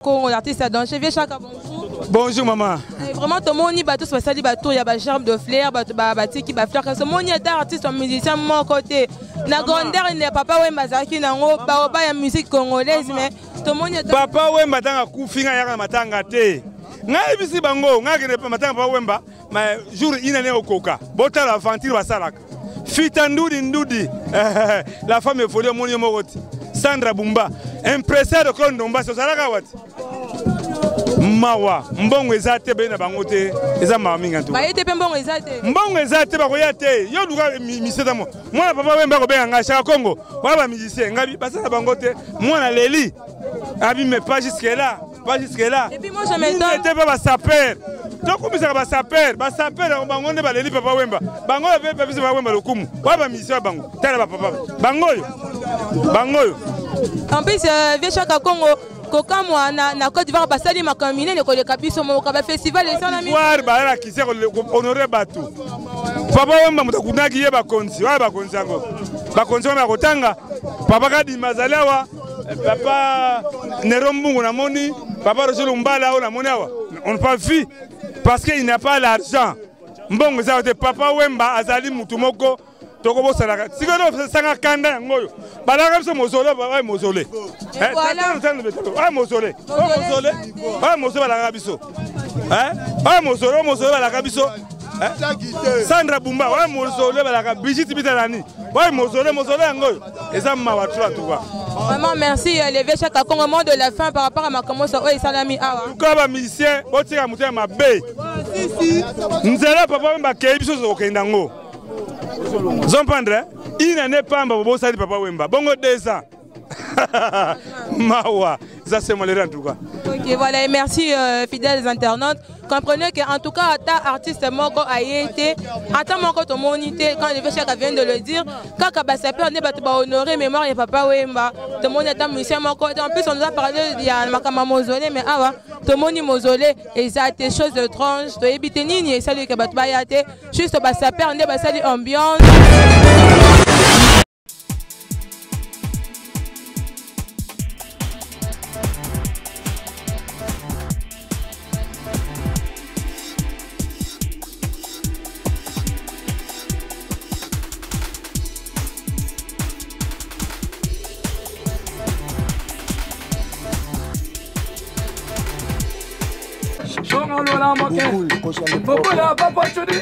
Congo, l'artiste à danger. Viens Chaka, bonjour. Bonjour maman. Vraiment, tout le monde y bateau, c'est bateau, il y a des germes de fleurs, des qui va fleurs. Ce monde y est artiste, musicien, mon côté. Na grandeur, il n'est pas Wemba Zaki, nango, pas la musique congolaise, mais tout le monde y est. Papa Wemba tanga kufinga yaka matanga te. Ngai bisi bango, ngai kene matanga Papa Wemba, mais jour inane okoka. Bota la fantine basalaka. Fita ndudi. La femme est folie moni moroti. Sandra Bumba, impresseur de Kondomba, c'est ça la wati. Mawa, mbongo ezate be na bango te, eza maminga to. Ba yete pe mbongo ezate. Mbongo ezate ba koyate, yo luka miseta mo. Mwana Papa Wemba ko benga Chaka Congo, wa ba musicien ngabi basala bango te. Mwana Leli. Abi mais pas jusque là, pas jusque là. Et puis moi je m'étonne. Il n'était pas ba saper. Donc comme ça ba saper on bango ne ba Leli Papa Wemba. Bango be Papa Wemba lokumu. Wa ba musicien bango. Tala ba papa. Bango yo. En plus vieux Chaka Congo Koka moi na Côte d'Ivoire basali makamine ne ko le kabiso mo ka festival et ça na mi. Voir ba la kise honorer batu. Papa Wemba mutakunaki ye ba konzi, wa ba konzi ngo. Ba konzi ma kotanga. Papa kadi mazalawa. Papa Nerombungu na moni, papa Rochelo Mbala na moni awa. On ne pas vu parce qu'il n'a pas l'argent. Mbongo za te Papa Wemba azali mutu moko toko bo salaka. Sikono sanga kanda ngoyo. Balaka biso mozole ba mozole. Mozole balaka biso. Mozole balaka biso. Sandra Bumba, ouais, mozole balaka Brigitte Bitalani. Ouais, mozole ngoyo. Eza mawa tu atuka. Vraiment merci les vieux Chaka Congo mot de la fin par rapport à ma commence oyo salami awa. Ko ba musicien botika mutema mabe. Nzela Papa Wemba ke biso zo kenda ngo. Zompandre, il n'en est pas bobo sali Papa Wemba. Bongo 2 ans. Mawa, ça c'est mon en tout cas. Ok, voilà, et merci fidèles internautes. Comprenez qu'en tout cas, ta artiste Moko a été, attends Moko ton monité, quand le vieux Chaka vient de le dire, quand Kabasapé, on est battu honorer mémoire et Papa Wemba, tout le monde est un musicien Moko. En plus, on nous a parlé, il y a Makama Mausolée, mais ah tout le monde est mausolée, et ça a été chose de tranche, de Ebitenini, et ça lui a battu, juste Basapé, on est battu ambiance. Bobola papa chudi,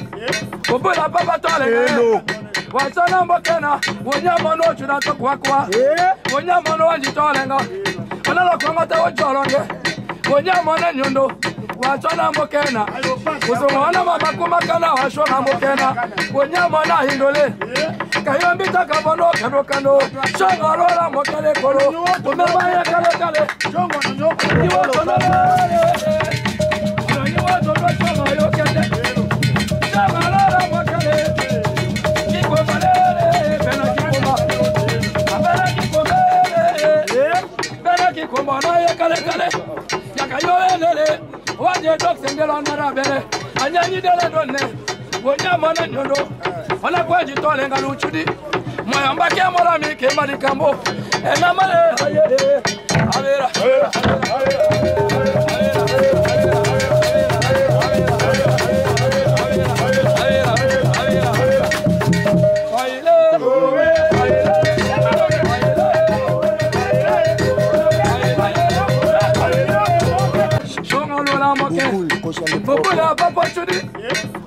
bobola papa tole. Wasana mbokena, wonya mono chuna tokwa kwa. Wonya mono wanji tolenga. Onalo kongo te wojolonge. Wonya mono nyundo, wasana mbokena. Usomona mama kumakana washona mbokena. Wonya mono hindole. Kayombi takabono kano. Shangalola mbokele kolo. Umebaya kale. Bobola papa chudi,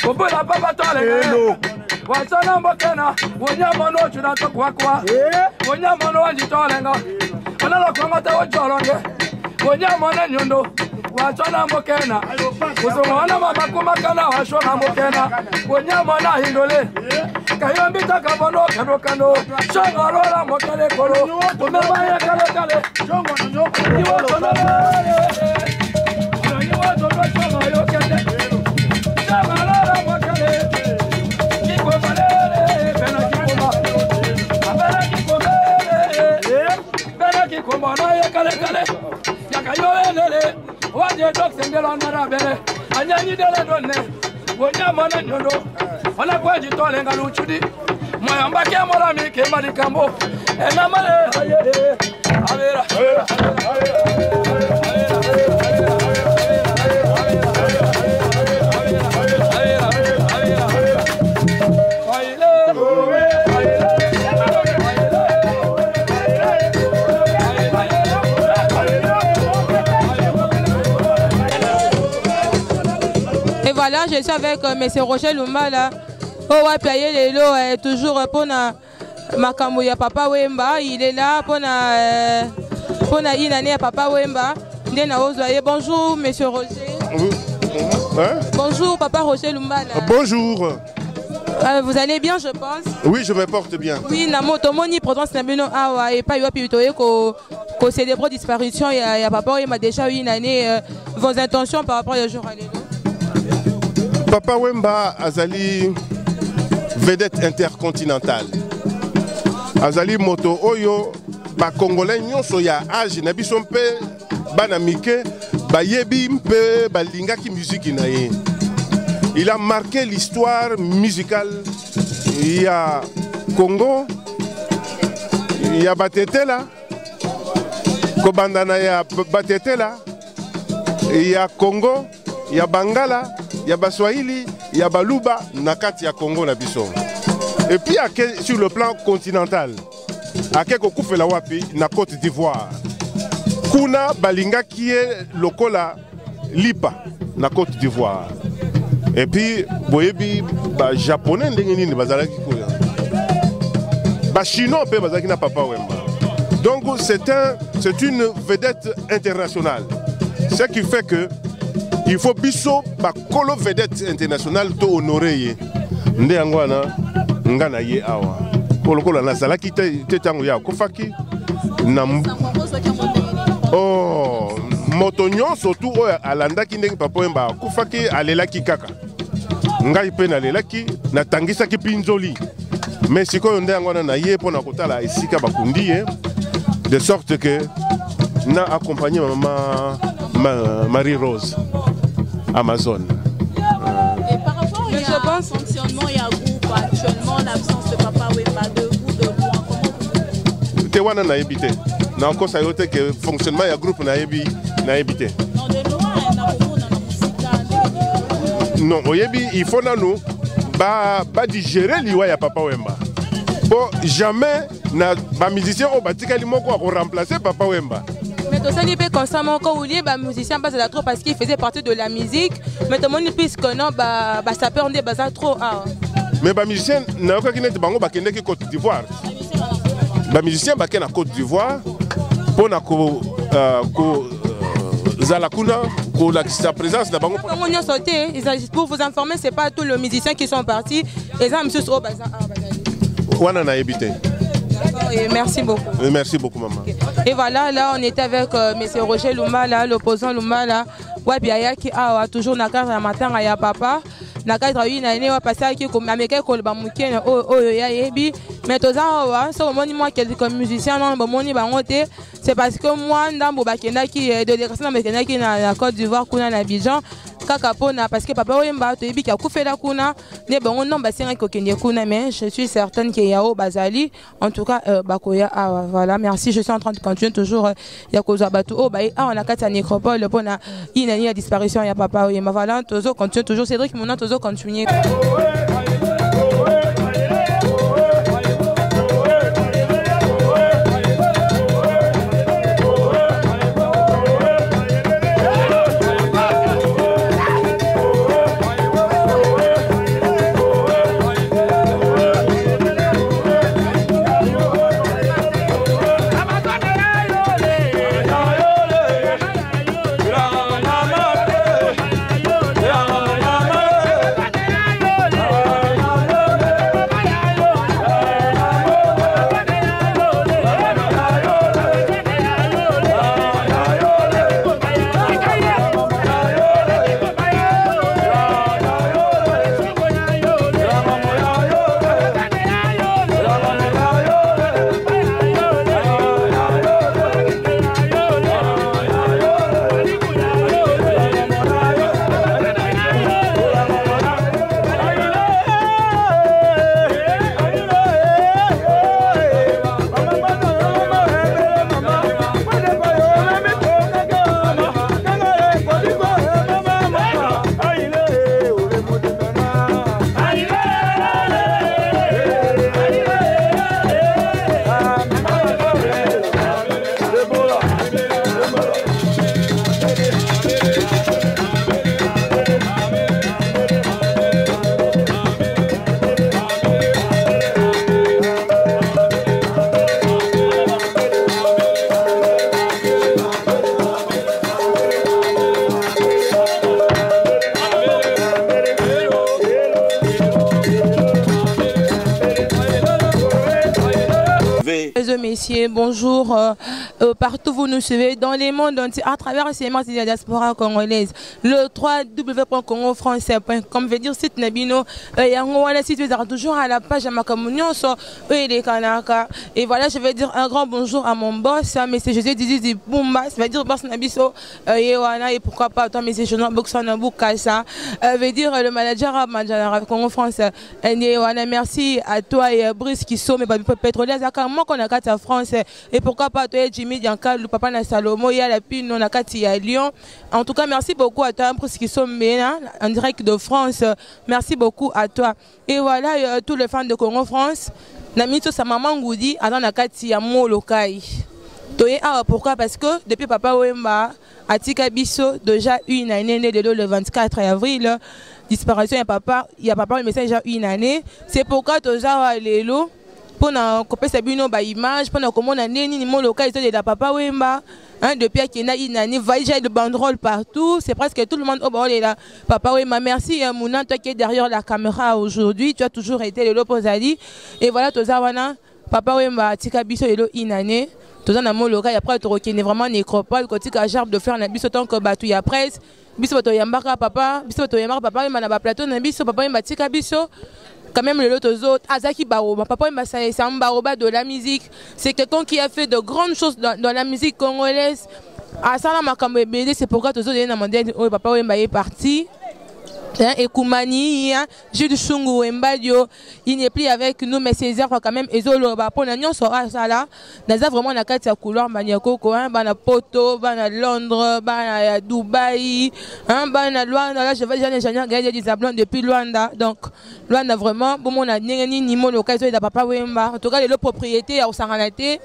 bobola papa tole. Wasana mbokena, wonya mono chuna tokwa kwa. Wonya mono wanji tolenga. Onalo kongo te wojolonge. Wonya mono nyundo, wasana mbokena. Usomona mama kumakana washona mbokena. Wonya mono hindole. Kayombi takabono kano. Shangalola mbokele kolo. Umebaya kale. voilà, je suis avec M. Roger Lumba là. Oh ouais, puis Lelo est toujours pour Makambo ya Papa Wemba. Il est là pour une année à Papa Wemba. Bonjour, M. Roger. Hein? Bonjour, Papa Roger Lumba là. Bonjour. Vous allez bien, je pense? Oui, je me porte bien. Oui, Namotomoni, Protons Nabino Awa, et pas Yopi qu'on célèbre disparition. Il y a Papa Wemba déjà eu une année. Vos intentions par rapport au jour à Lelo? Papa Wemba Azali, vedette intercontinentale. Azali moto oyo, ba Congolais nyonso ya âge na biso mpe bana mike ba yebi mpe ba lingaki musique na ye. Il a marqué l'histoire musicale. Il y a Congo, il y a Batetela, Kobandana ya Batetela, il y a Congo, il y a Bangala, il y a Baswahili, il y a Baluba, Nakati ya Congo na biso. Et puis sur le plan continental, à quelques coups la wapi na Côte d'Ivoire. Kuna balinga qui est lokola lipa na Côte d'Ivoire. Et puis boyebi ba japonais ndenge ni bazalaki koya. Ba chinois pe bazalaki na Papa Wemba. Donc c'est une vedette internationale. Ce qui fait que il faut biso ba kolo vedette internationale to honorer ye. Nde yangwana ngana ye awa. Kolokola na salaki te tango ya kofaki na oh motonyon surtout alandaki ndenge Papa Wemba kofaki alelaki kaka. Ngai pe na lelaki na tangisaki pinzoli. Mais sikoyo nde yangwana na ye pona kotala esika bakundi ye de sorte que na accompagné Marie Rose Amazon. Et par rapport au fonctionnement et à groupe actuellement, l'absence de Papa Wemba de vous, comment te wana na ebité. Na encore ça yote que fonctionnement ya groupe na ebité. Non de loin na Congo na musika. Non, oyebi il faut na nous ba digérer liwa ya Papa Wemba. Bon, jamais na ba musicien au batika limoko ko remplacer Papa Wemba. Mais tout ça, il peut constamment quand vous les musiciens passent trop parce qu'il faisait partie de la musique. Mais tout le monde puisque non, ça peut rendre bazar trop. Mais les musiciens n'a aucun qui n'est pas en Côte d'Ivoire. Les musiciens sont en Côte d'Ivoire pour la Zalakuna, pour la présence de la Pour vous informer, ce n'est pas tous les musiciens qui sont partis. Les gens sont au bazar. On en a évité. Et merci beaucoup. Merci beaucoup, maman. Et voilà, là, on était avec M. Roger Lumba, l'opposant Lumba, là. Ouais, bien, il y a toujours un matin, il y a papa. Nakatra une année, on va passer avec les Américains, mais tout ça, c'est au moins quelques musiciens, c'est parce que moi, dans le qui est de l'élection qui na Côte d'Ivoire, qui est à Abidjan, parce que Papa Wemba, tu es bien fait la kuna, mais bon, non, mais je suis certaine qu'il y a au Bazali, en tout cas, Bakoya, voilà, merci, je suis en train de continuer toujours, il y a Koza Batou, on a 4 nécropoles, pour une année à disparition, il y a Papa Wemba, voilà, toujours continue, toujours Cédric, mon nom, toujours continuer. messieurs, bonjour. Partout vous nous suivez, dans les mondes entiers, à travers ces marques de la diaspora congolaise. Le www.congofrançais.com veut dire site Nabino. Site toujours à la page à Makamounion, les Kanaka. Et voilà, je vais dire un grand bonjour à mon boss, M. José Didi Boumba, ça veut dire boss Nabiso, et pourquoi pas, toi, M. Jonan Boxana Boukassa, veut dire le manager à Congo France. Merci à toi et Brice qui sont mes pétroliers. Moi, qu'on a quatre à France. Et pourquoi pas toi, Jimmy Dianka, le papa na Salomo, il y a la pine, on a quatre à Lyon. En tout cas, merci beaucoup à toi, Brice qui sont en direct de France. Merci beaucoup à toi. Et voilà, tous les fans de Congo France. Namito sa maman Goudi, à la quatre à Molokai. Pourquoi? Parce que depuis Papa Wemba, à Tikabiso, déjà une année, né de le 24 avril, disparition, il y a papa, mais c'est déjà une année. C'est pourquoi tu as les lots pour couper sa image, pour comment on a ni mon local de la Papa Wemba. Depuis qu'il y a une année, j'ai de banderoles partout. C'est presque tout le monde au bord de la Papa Wemba. Merci Mouna, toi qui es derrière la caméra aujourd'hui. Tu as toujours été le lot pour Zali. Et voilà, tu as Papa Wemba, Tikabiso, une année. Tout en amont local, après tu reconnais vraiment nécropole, quand tu as gerbe de faire la bise autant que battu ya presse, biso to yambaka papa, biso to yambaka papa, mais na plateau na biso papa m'a tika biso. Quand même le lot aux autres, Azaki Baroba, papa m'a c'est un baroba de la musique. C'est quelqu'un qui a fait de grandes choses dans la musique congolaise. À ça là ma BD, c'est pourquoi tous autres demandé oh papa m'a est parti. Et Koumani, Jules Chungu Mbadio, il n'est plus avec nous, mais Césaire quand même, et Zolo, pour l'union sera ça là. Nous avons vraiment la carte à couleur, Banyako, Bana Poto, Bana Londres, Bana Dubaï, Bana Luanda, là je vais gagner des ablons depuis Luanda. Donc, Luanda vraiment, bon, on a ni mon occasion de papa Wemba. En tout cas, les propriétés à Osaranate,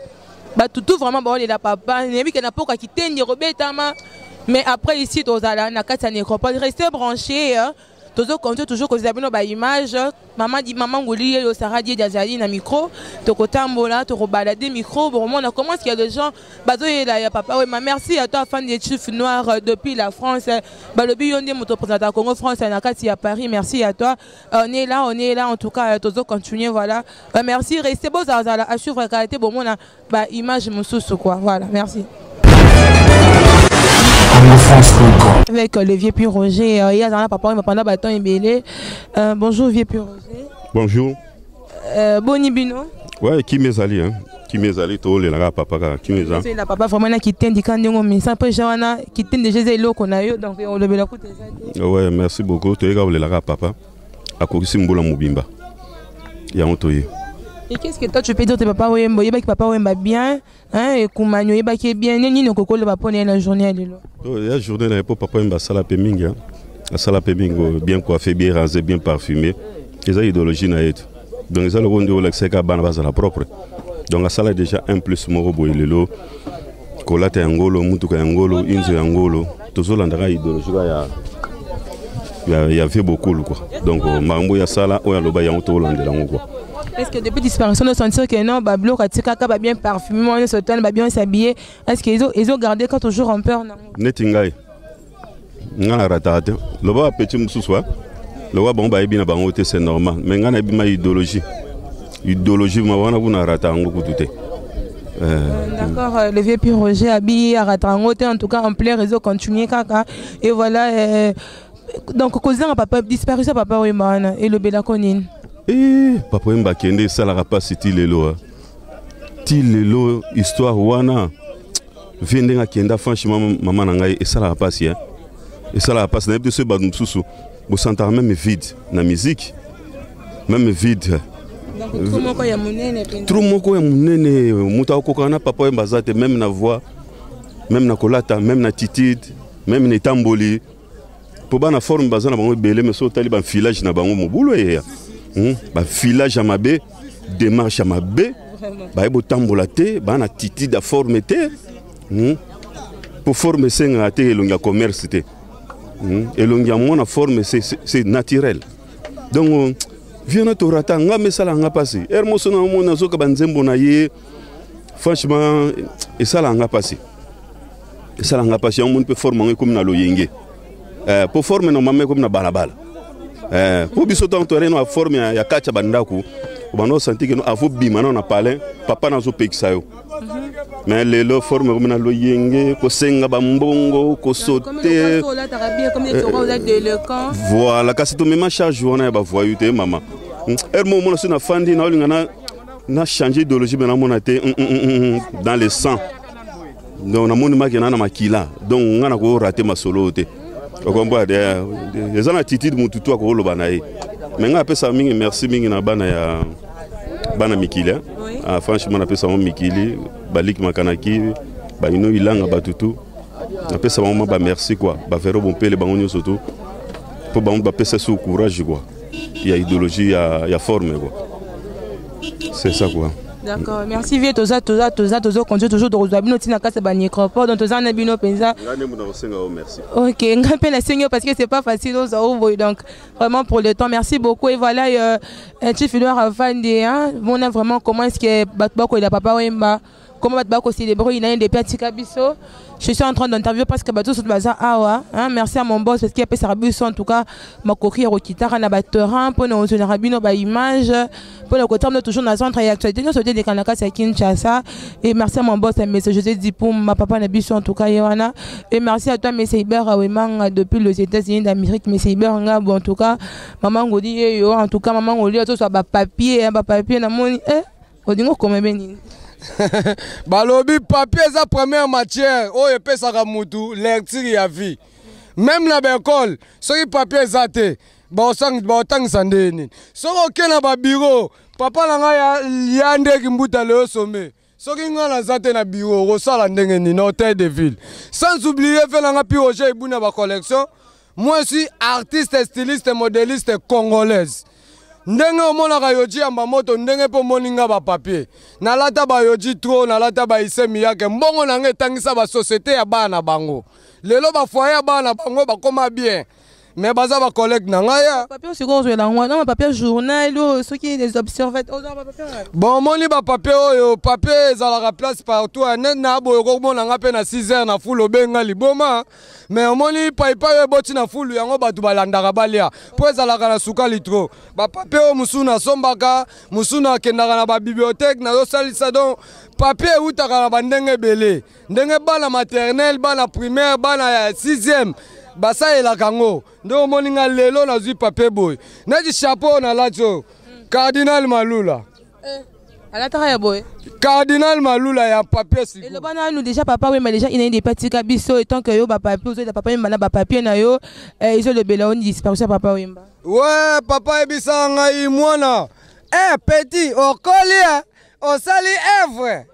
tout vraiment, bon, les papa, il n'y a pas qui quitté, ni Robetama. Mais après ici, restez branchés. Toujours compter toujours que vous avez nos images. Maman dit maman Gouli, le Sarah dit Diazali na micro. Toko tambola, toko balade micro. Bon, on commence qu'il y a des gens. Bazo et là, papa. Oui, merci à toi, fan des chiffres noirs depuis la France. Balobi yonde moto présentateur Congo France à Nakati à Paris. Merci à toi. On est là. En tout cas, toujours continuer. Voilà. Merci. Restez beaux à suivre la qualité. Bon, on a image moussous quoi. Voilà. Merci. Avec le vieux Pierre Roger, il y a un papa, il m'a pendant bâton et belé. Bonjour, vieux Pierre Roger. Bonjour. Boni Bino. Ouais, qui m'est allé, hein? Qui m'est allé, toi, les papa, qui m'est allé. C'est la papa vraiment qui t'aime, dit quand on met ça, après, Johanna, qui t'aime déjà les lots qu'on a eu, donc on le met la côté. Ouais, merci beaucoup. Tu es là, papa. À côté, c'est Mboula Moubimba. Il y a un toy. Et qu'est-ce que toi tu peux dire de papa Wemba? Il y a papa Wemba bien, hein, et Koumanyo, il y a bien, ni nous coco le papa la journée de l'eau. La journée là, papa Wemba salapeming, salapeming bien coiffé, bien rasé, bien parfumé. Et ça idéologie na et. Donc ça le rond de l'excès qu'à ban base la propre. Donc ça là déjà un plus moro boy le lot. Kolate angolo, mutuka angolo, inzo angolo. Tout ça l'andra idéologie il y a fait beaucoup quoi. Donc mambo ya sala ou ya loba ya auto hollande là quoi. Est-ce que depuis disparition de sentir que non, Bablo Katika va bien parfumé, on se va bien s'habiller. Est-ce qu'ils ont gardé quand toujours en peur? Netingai. Ngana ratate. Le va petit moussousoua. Le va bon ba bien bangote c'est normal. Mais ngana bi ma idéologie. Idéologie ma wana vous na rata ngoko touté. D'accord, le vieux Pierre Roger habillé à Ratangote, en tout cas en plein réseau continuer kaka. Et voilà. Donc, causant papa disparition papa Wemba et le Bélaconine. Papa Wemba kende salara pas si lelo. Ti lelo histoire wana. Vendenga kenda franchement maman nangai et salara pas si. Et salara pas n'a pas ce badum sousou. Vous sentez même vide na musique. Même vide. Trop moko ya munene muta okokana papa Wemba zate même na voix, même na kolata, même na attitude, même na tamboli. Pour bana forme bazana bango belé mais so tali ban village na bango mobulo ya. Ba village à Mabé, démarche à Mabé, ba ebo tambola te, ba na titi da forme te. Pour former senga te elonga commerce te. Elonga mona forme c'est naturel. Donc viens to rata nga mesala nga passé. Hermoso na mona zoka banzembo na ye. Franchement et ça la nga passé. Et ça la nga passé on peut former comme na loyenge. Pour former normalement comme na balabala. Pour biso tant terrain a formé ya kacha bandaku bano senti que avo bima na parler papa na zo pekisa yo mais lelo forme comme na loyenge ko senga bambongo ko sauter voilà kasi to même charge on ba voyou te maman mo mo na fandi na olinga na changer d'idéologie mais na monate dans le sang donc na moni makena na makila donc ngana ko rater masolo te o comprendre des ana attitude mututu ko lo banaye mais nga pesa mingi merci mingi na bana ya bana mikili franchement na pesa mo mikili balik makanaki ba ino ilanga batutu na pesa mo ba merci quoi ba faire bon pele bango nyoso tout pour ba pesa sous courage quoi il y a idéologie il y a forme quoi c'est ça quoi. D'accord, merci vieux toza continue toujours de rejoindre notre nakase ba micropole donc toza na bino penza. Merci. OK, ngapé na seigneur parce que c'est pas facile aux donc vraiment pour le temps merci beaucoup et voilà un chief leader afandi hein on a vraiment comment est-ce que batbako il a papa wemba comment batbako célébrer il a des petits kabiso. Je suis en train d'interviewer parce que bateau sur bazar awa hein merci à mon boss parce qu'il a fait service en tout cas ma coquille rokitara na bateran pour nous donner rabino ba image pour le côté on toujours dans centre et actualité nous sauter des kanaka à Kinshasa et merci à mon boss monsieur José Dipou ma papa na biso en tout cas Yohana et merci à toi monsieur Iber Awemang depuis les États-Unis d'Amérique monsieur Iber nga bon en tout cas maman ngodi yo en tout cas maman ngoli to soit ba papier na moni odingo comme benini balobi papier za première matière o epesaka mutu lecture ya vie même na l'école soki papier zate ba otangisa ndeni soki okena ba bureau papa na ngai ya ndeki mbuta le sommet soki nga na zate na bureau kosala ndenge nini hôtel de ville sans oublier fait na nga pi Roger Ibuna ba collection moi je suis artiste styliste modéliste congolaise ndenge omonaka yoji amba moto ndenge po moninga ba papier nalata ba yoji trop nalata ba isemi yake mbongo nanga etangisa ba société ya bana bango lelo ba foyer ya bana bango bakoma bien mais baza ba collègue nanga ya papier siko zo la ngwa non papier journal ce qui des observations bon moni ba papier oyo papier ezalaka place partout net na boyo ko mona nga pe na 6h na fulo benga liboma mais moni paipa boti na fulu yango batu balandaka balia po ezalaka na suka litro ba papier o musuna sombaka musuna kendaka na ba bibliothèque na zo salisa donc papier utaka na bandenge belé ndenge bana maternelle bana primaire bana 6e basa ela kango ndo moninga lelo na zui papier boy na di chapeau na lacho Cardinal Malula alata ya boy Cardinal Malula ya papier si et le bana nous déjà papa oui mais déjà il y a des petits kabiso et tant que yo ba papier vous papa même ba papier na yo ils ont le belon disparaît papa wimba ouais papa ebisanga imwana petit okolia osali evre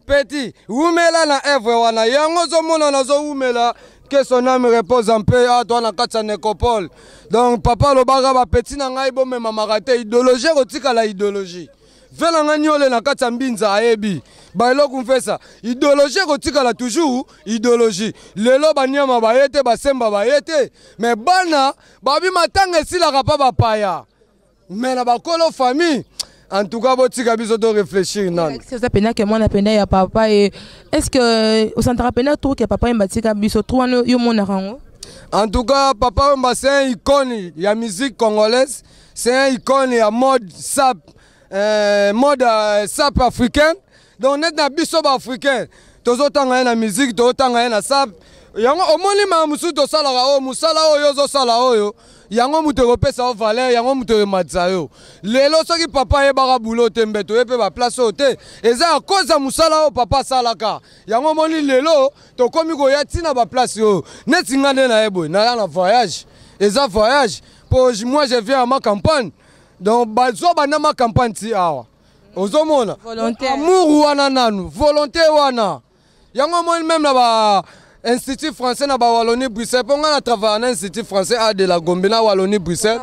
petit umela na evre wana yango zo mona na zo umela que son âme repose en paix à toi na kati ya nécropole donc papa lobaka ba petit na ngai bo mema makate idéologie kotika la idéologie vela nga nyole na kati ya mbinza ayebi ba eloko mfesa idéologie kotika la toujours idéologie lelo banyama bayete basemba bayete mais bana babi matanga esilaka pa bapaya mais na bakolo famille en tout cas, vous devez réfléchir. C'est ça que moi, je papa. Est-ce que vous avez que papa en tout cas, papa, c'est un icône de la musique congolaise. C'est un icône de la mode sap, sap africaine. Donc, on est dans le bisob africain. Tous autant la musique, tous autant la sap. Yango omoni ma musu to sala o musala o yozo sala o yango mutero pesa o valeur yango mutero matzayo lelo soki papa e bara boulot tembeto e pe ba place o te eza a cause ya musala o papa salaka yango moni lelo to komi ko ya tina ba place o neti ngane na ebo na voyage eza voyage pour moi je viens à ma campagne donc bazo bana ma campagne ti awa ozomona volontaire amour wana nanu volonté wana yango moni même na ba Institut français na Wallonie Bruxelles. Pour nga travailler dans l'Institut français à de la Gombe na Wallonie Bruxelles.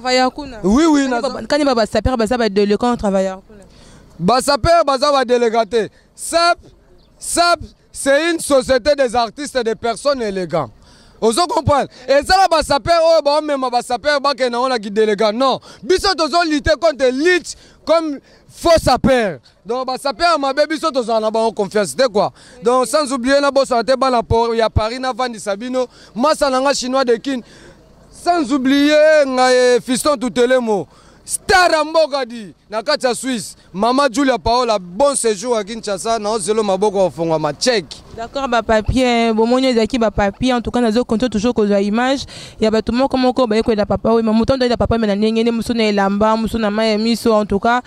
Oui oui. Quand il va saper baza ba de le camp travailler. Ba saper baza ba délégaté. SAP c'est une société des artistes et des personnes élégantes. Vous comprenez? Et ça là ba saper oh ba même ba saper ba ke na on a qui délégant non. Biso tozo lutter contre l'élite comme faux saper. Donc bah saper ma bébé biso tozo na ba confiance de quoi. Donc sans oublier na boss santé ba na port ya Paris na Vandi Sabino, massa nanga chinois de kin. Sans oublier nga fiston Toutelemo. star ya mboka di na kati ya Suisse mama Julia Paola bon séjour à Kinshasa na ozelo maboko ofongwa ma check. D'accord, bah papier, bon mon ezaki ba papier en tout cas nazo compte toujours que la image ya ba tout monde comme ko ba ko da papa oui mais mouton da papa mais na ngene musuna elamba musuna ma miso en tout cas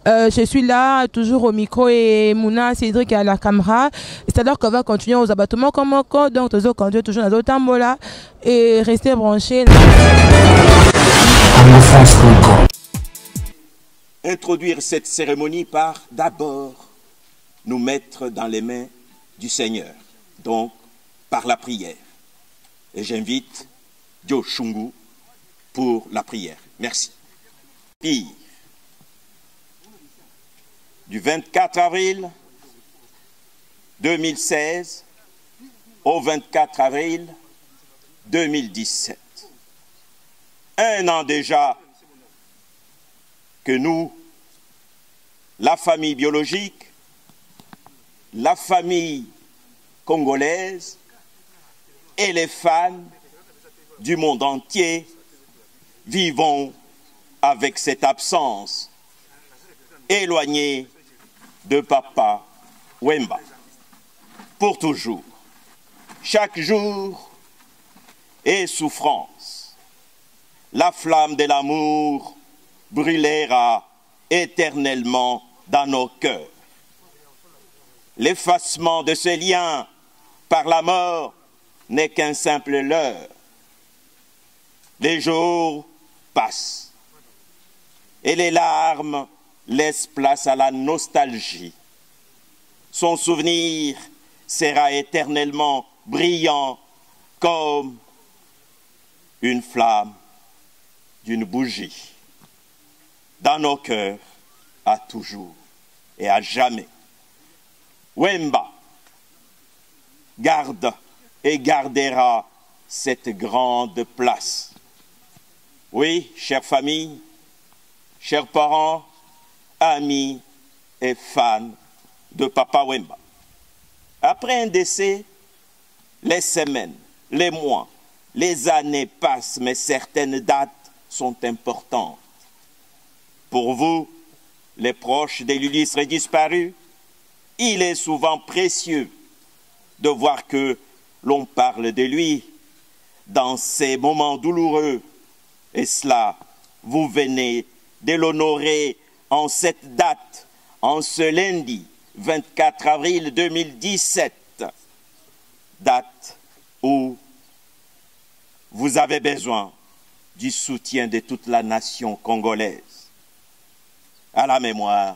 je suis là toujours au micro et Mouna Cédric à la caméra. C'est-à-dire qu'on va continuer aux abattements comme ko donc toujours continuer toujours nazo tambola et rester branché. Introduire cette cérémonie par d'abord nous mettre dans les mains du Seigneur, donc par la prière. Et j'invite Dio Shungu pour la prière. Merci. Pire, du 24 avril 2016 au 24 avril 2017. Un an déjà que nous, la famille biologique, la famille congolaise et les fans du monde entier vivons avec cette absence, éloignés de Papa Wemba. Pour toujours, chaque jour est souffrance. La flamme de l'amour brûlera éternellement dans nos cœurs. L'effacement de ces liens par la mort n'est qu'un simple leurre. Les jours passent et les larmes laissent place à la nostalgie. Son souvenir sera éternellement brillant comme une flamme d'une bougie dans nos cœurs à toujours et à jamais. Wemba garde et gardera cette grande place. Oui, chère famille, chers parents, amis et fans de Papa Wemba. Après un décès, les semaines, les mois, les années passent, mais certaines dates sont importantes. Pour vous, les proches de l'illustre disparu, il est souvent précieux de voir que l'on parle de lui dans ces moments douloureux. Et cela, vous venez de l'honorer en cette date, en ce lundi 24 avril 2017, date où vous avez besoin du soutien de toute la nation congolaise. À la mémoire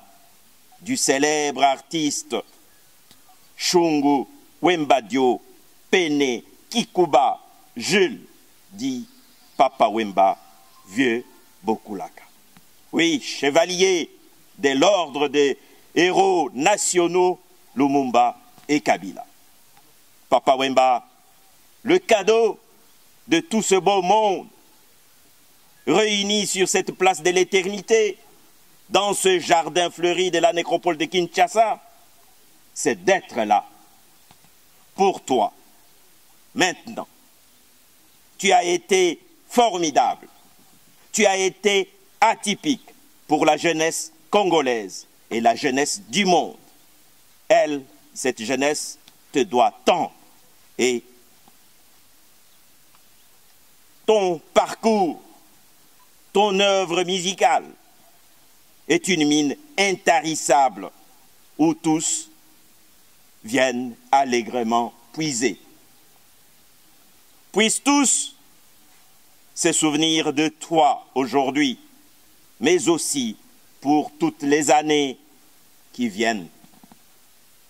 du célèbre artiste Shungu Wemba Dio Pene Kikuba Jules, dit Papa Wemba, vieux Bokulaka. Oui, chevalier de l'ordre des héros nationaux Lumumba et Kabila. Papa Wemba, le cadeau de tout ce beau monde réuni sur cette place de l'éternité, dans ce jardin fleuri de la nécropole de Kinshasa, c'est d'être là pour toi. Maintenant, tu as été formidable, tu as été atypique pour la jeunesse congolaise et la jeunesse du monde. Elle, cette jeunesse, te doit tant. Et ton parcours, ton œuvre musicale est une mine intarissable où tous viennent allègrement puiser. Puissent tous se souvenir de toi aujourd'hui, mais aussi pour toutes les années qui viennent.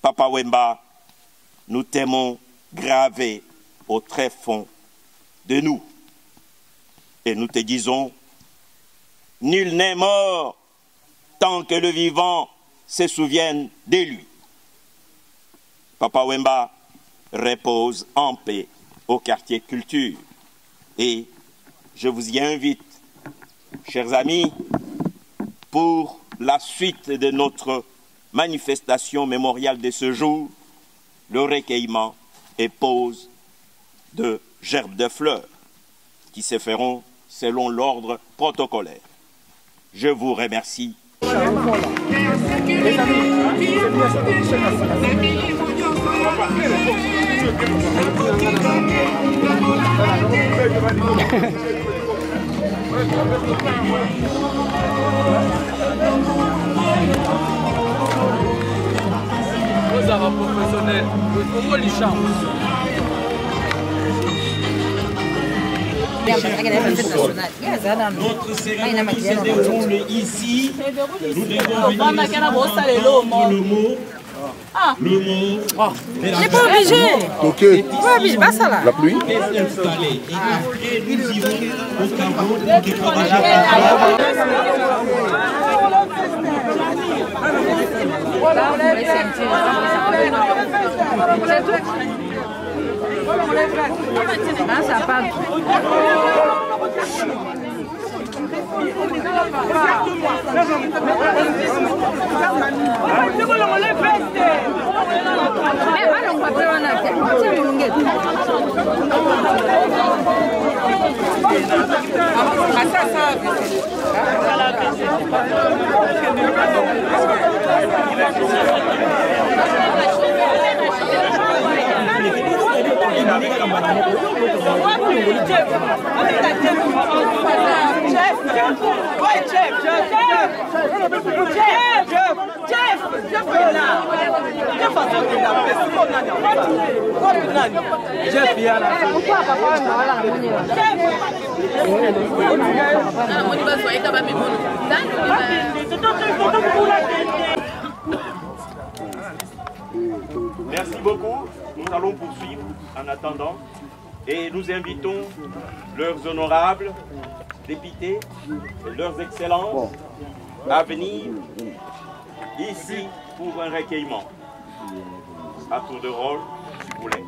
Papa Wemba, nous t'aimons gravé au très fond de nous. Et nous te disons, nul n'est mort tant que le vivant se souvienne de lui. Papa Wemba repose en paix au quartier culture. Et je vous y invite, chers amis, pour la suite de notre manifestation mémoriale de ce jour, le recueillement et pose de gerbes de fleurs qui se feront selon l'ordre protocolaire. Je vous remercie. Vous avez un professionnel, vous pouvez les champs. Notre cérémonie se déroule ici. Nous devons venir le mot. Le mot. J'ai pas obligé. Ok. Ouais, obligé, pas ça là. La pluie. Installé. Et nous irons au travaux de travailler. Merci beaucoup. Nous allons poursuivre en attendant et nous invitons leurs honorables députés et leurs excellences à venir ici pour un recueillement. À tour de rôle, s'il vous plaît.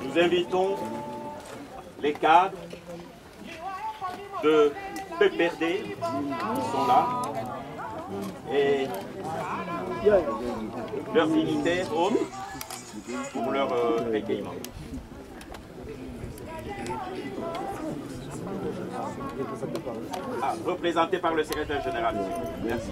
Nous invitons les cadres de PPRD qui sont là et leurs dignitaires autres pour leur recueillement. Ah, représenté par le secrétaire général. Merci.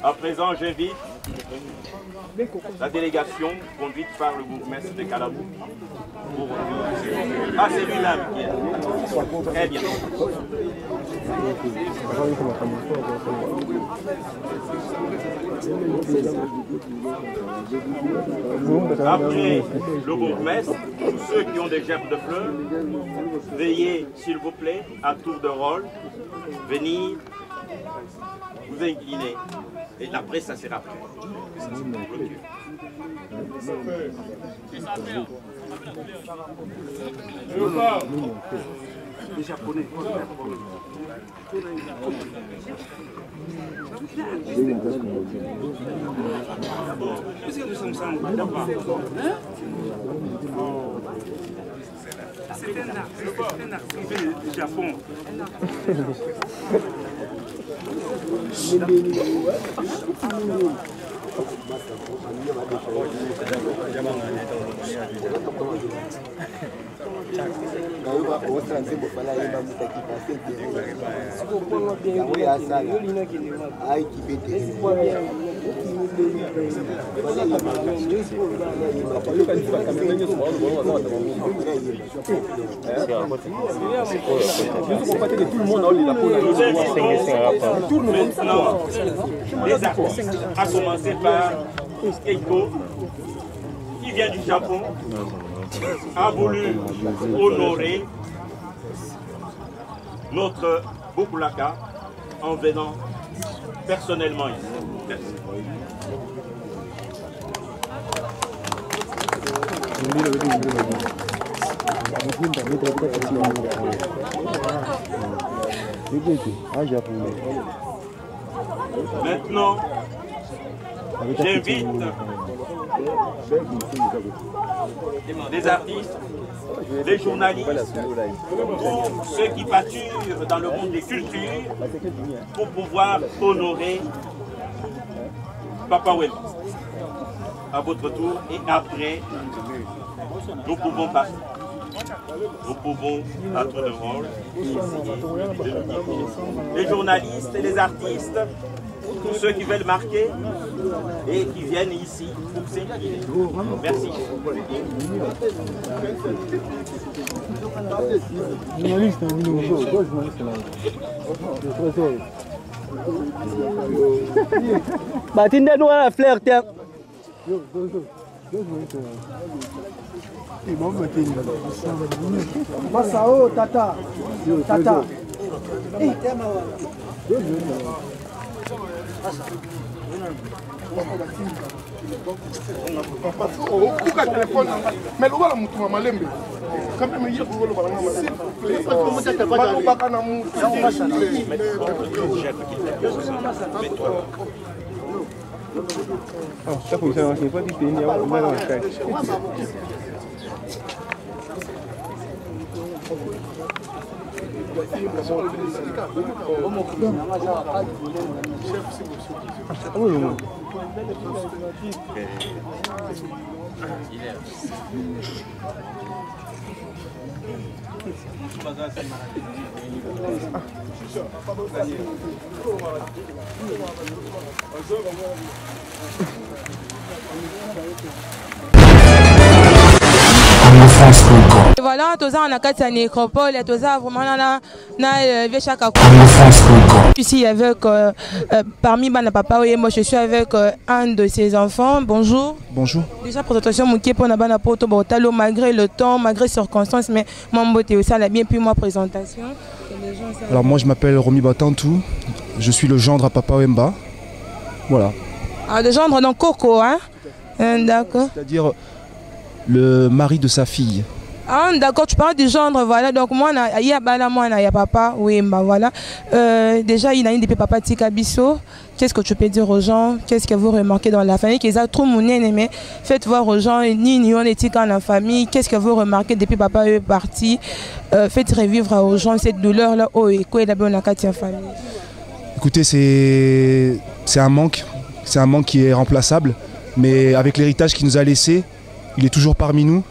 À présent, j'invite la délégation conduite par le bourgmestre de Kalabou. Ah, c'est lui-même qui est. Très bien. Après le bourgmestre, tous ceux qui ont des gerbes de fleurs, veuillez, s'il vous plaît, à tour de rôle, venir vous incliner. Et après, ça sera prêt. Les Japonais. Puisque nous sommes ensemble, d'accord. C'est un art qui fait le Japon. Les artistes, à commencer par Keiko, qui vient du Japon, a voulu honorer notre Bouboulaka en venant personnellement ici. Merci. Maintenant, j'invite les artistes, les journalistes, tous ceux qui pâturent dans le monde des cultures pour pouvoir honorer Papa Wemba. À votre tour et après, nous pouvons passer. Nous pouvons, à tour de rôle, les journalistes et les artistes, tous ceux qui veulent marquer et qui viennent ici pour s'incliner. Merci. Batinda nous à la fleur, tiens. Masao, tata. Tata. Kuka telefone mais lo bala mutu malembe quand même il faut lo bala baka na mu ça fonctionne, c'est pas du pays, il y a un Voilà, tous en a quatre nécropole, tous vraiment ici avec parmi Bana Papa et moi je suis avec un de ses enfants. Bonjour. Bonjour. Déjà présentation Mouké pour Nabana Poto Botalo malgré le temps, malgré circonstances, mais mon beauté aussi elle a bien pu moi présentation. Alors moi je m'appelle Romy Batantou, je suis le gendre à Papa Wemba. Voilà. Ah, le gendre donc Coco, hein? D'accord. C'est-à-dire le mari de sa fille. Ah, d'accord, tu parles du gendre, voilà. Donc, moi, il y a papa, oui, bah voilà. Déjà, il y a une depuis papa Tika Bisso. Qu'est-ce que tu peux dire aux gens? Qu'est-ce que vous remarquez dans la famille? Qu'ils ont trop mais faites voir aux gens, ni on est dans la famille. Qu'est-ce que vous remarquez depuis papa est parti? Faites revivre aux gens cette douleur-là. Oh, et quoi, il a bien la famille. Écoutez, c'est un manque. C'est un manque qui est remplaçable. Mais avec l'héritage qu'il nous a laissé, il est toujours parmi nous.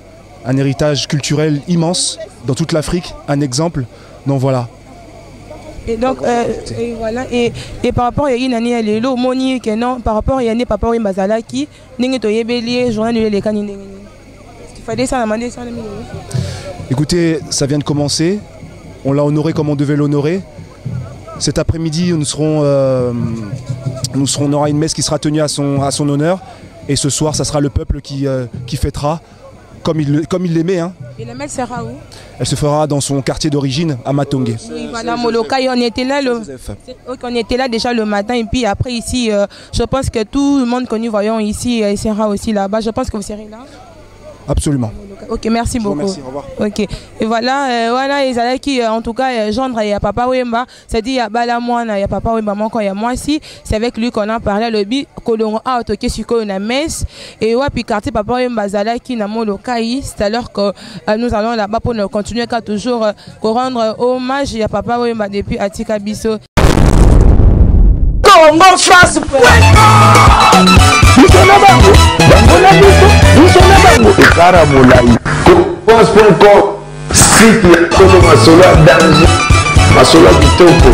Un héritage culturel immense dans toute l'Afrique, un exemple. Donc voilà. Et donc, et voilà. Et par rapport à une année, elle Monique, non, par rapport à une papa Mbazala qui n'est pas journal de l'école. Il fallait ça, demander ça. Écoutez, ça vient de commencer. On l'a honoré comme on devait l'honorer. Cet après-midi, on aura une messe qui sera tenue à son honneur. Et ce soir, ça sera le peuple qui fêtera. Comme il l'aimait. Hein. Et la messe sera où? Elle se fera dans son quartier d'origine, à Matongue. Oui, voilà, Moloka, on était là on était là déjà le matin. Et puis après ici, je pense que tout le monde que nous voyons ici sera aussi là-bas. Je pense que vous serez là. Absolument. Ok, merci beaucoup. Merci, au revoir. Ok. Et voilà, voilà, ils allaient qui, en tout cas, gendre, il y a Papa Wemba. C'est-à-dire, il y a Balamoine, il y a Papa Wemba, il y a moi aussi. C'est avec lui qu'on a parlé, le bi, qu'on a autoqué sur une messe. Et ouais, puis quartier Papa Wemba, Zala, qui n'a mon locaï. C'est alors que nous allons là-bas pour continuer qu'à toujours rendre hommage à Papa Wemba depuis Atika Bisso. Congo France. Nous sommes site ya Toto Masolo ya danger, Masolo ya kitoko.